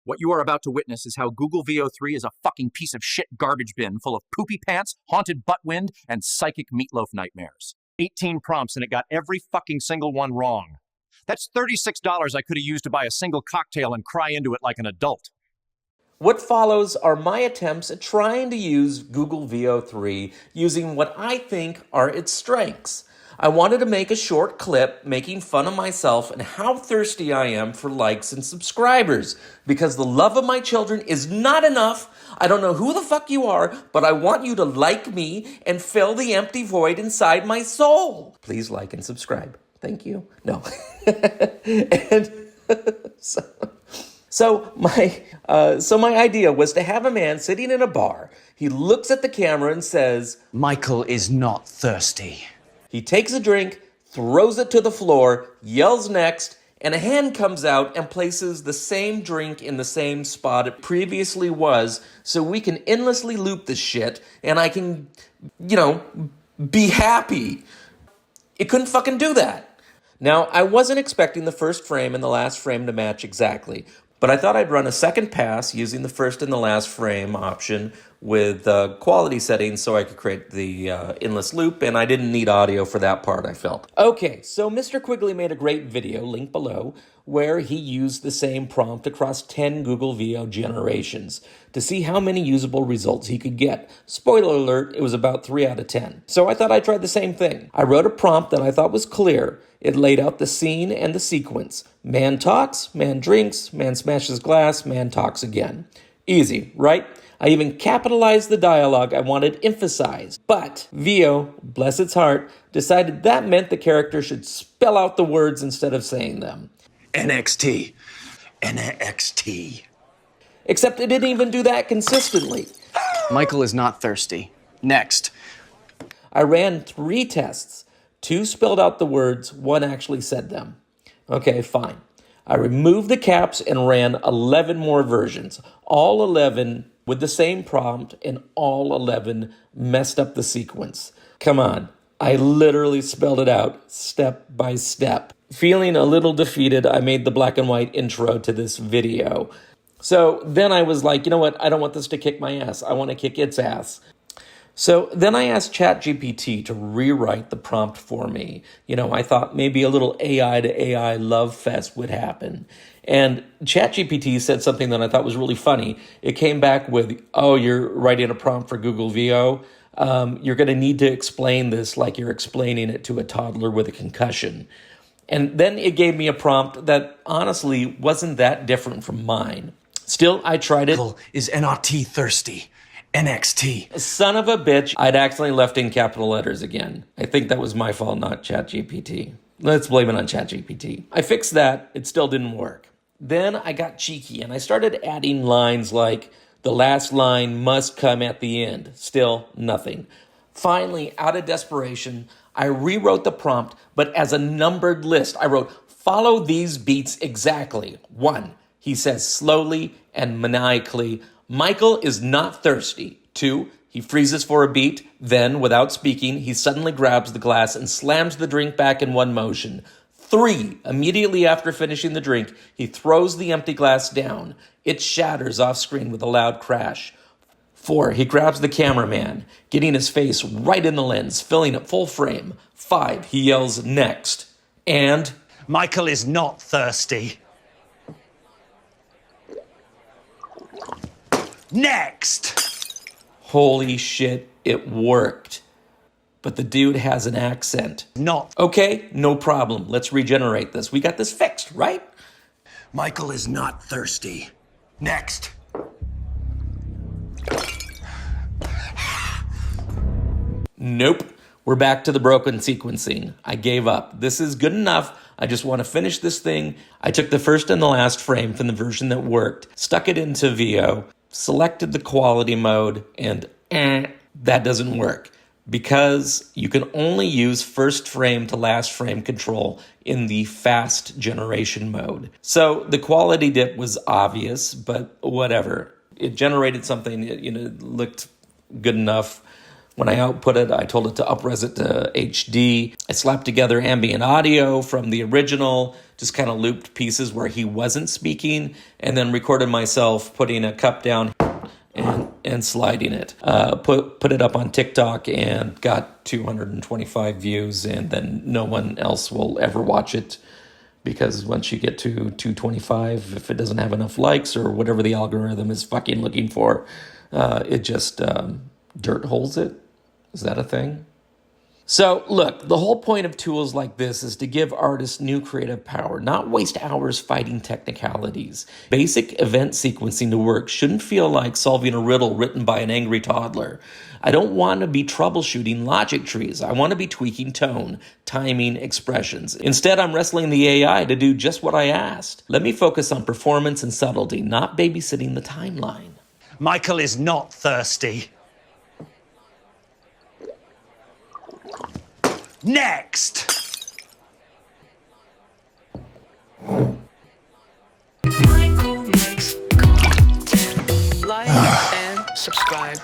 What you are about to witness is how Google Veo 3 is a fucking piece of shit garbage bin full of poopy pants, haunted butt wind, and psychic meatloaf nightmares. 18 prompts and it got every fucking single one wrong. That's $36 I could have used to buy a single cocktail and cry into it like an adult. What follows are my attempts at trying to use Google Veo 3 using what I think are its strengths. I wanted to make a short clip making fun of myself and how thirsty I am for likes and subscribers, because the love of my children is not enough. I don't know who the fuck you are, but I want you to like me and fill the empty void inside my soul. Please like and subscribe. Thank you. No. And So my idea was to have a man sitting in a bar. He looks at the camera and says, Michael is not thirsty. He takes a drink, throws it to the floor, yells next, and a hand comes out and places the same drink in the same spot it previously was, so we can endlessly loop this shit, and I can, be happy. It couldn't fucking do that. Now, I wasn't expecting the first frame and the last frame to match exactly, but I thought I'd run a second pass using the first and the last frame option with quality settings so I could create the endless loop, and I didn't need audio for that part, I felt. Okay, so MisterQuigley made a great video, link below, where he used the same prompt across 10 Google Veo generations to see how many usable results he could get. Spoiler alert, it was about 3 out of 10. So I thought I'd try the same thing. I wrote a prompt that I thought was clear. It laid out the scene and the sequence. Man talks, man drinks, man smashes glass, man talks again. Easy, right? I even capitalized the dialogue I wanted emphasized. But Veo, bless its heart, decided that meant the character should spell out the words instead of saying them. NXT. NXT. Except it didn't even do that consistently. Michael is not thirsty. Next. I ran 3 tests. 2 spelled out the words, 1 actually said them. Okay, fine. I removed the caps and ran 11 more versions. All 11 with the same prompt, and all 11 messed up the sequence. Come on. I literally spelled it out step by step. Feeling a little defeated, I made the black and white intro to this video. So then I was like, you know what? I don't want this to kick my ass. I want to kick its ass. So then I asked ChatGPT to rewrite the prompt for me. I thought maybe a little AI to AI love fest would happen. And ChatGPT said something that I thought was really funny. It came back with, oh, you're writing a prompt for Google Veo. You're going to need to explain this like you're explaining it to a toddler with a concussion. And then it gave me a prompt that honestly wasn't that different from mine. Still, I tried it. Michael is NRT thirsty. NXT. Son of a bitch, I'd accidentally left in capital letters again. I think that was my fault, not ChatGPT. Let's blame it on ChatGPT. I fixed that. It still didn't work. Then I got cheeky and I started adding lines like, the last line must come at the end. Still nothing. Finally, out of desperation, I rewrote the prompt, but as a numbered list. I wrote, follow these beats exactly. 1, he says slowly and maniacally, Michael is not thirsty. 2, he freezes for a beat. Then, without speaking, he suddenly grabs the glass and slams the drink back in one motion. 3, immediately after finishing the drink, he throws the empty glass down. It shatters off screen with a loud crash. 4, he grabs the cameraman, getting his face right in the lens, filling it full frame. 5, he yells, next. And Michael is not thirsty. Next! Holy shit, it worked. But the dude has an accent. Not. Okay, no problem. Let's regenerate this. We got this fixed, right? Michael is not thirsty. Next. Nope. We're back to the broken sequencing. I gave up. This is good enough. I just want to finish this thing. I took the first and the last frame from the version that worked, stuck it into Veo, selected the quality mode, and that doesn't work because you can only use first frame to last frame control in the fast generation mode. So the quality dip was obvious, but whatever. It generated something, it looked good enough. When I output it, I told it to upres it to HD. I slapped together ambient audio from the original, just kind of looped pieces where he wasn't speaking, and then recorded myself putting a cup down and sliding it. Put it up on TikTok and got 225 views, and then no one else will ever watch it, because once you get to 225, if it doesn't have enough likes or whatever the algorithm is fucking looking for, it just dirt holes it. Is that a thing? So, look, the whole point of tools like this is to give artists new creative power, not waste hours fighting technicalities. Basic event sequencing to work shouldn't feel like solving a riddle written by an angry toddler. I don't want to be troubleshooting logic trees. I want to be tweaking tone, timing, expressions. Instead, I'm wrestling the AI to do just what I asked. Let me focus on performance and subtlety, not babysitting the timeline. Michael is not thirsty. Next! Michael makes content. Like and subscribe.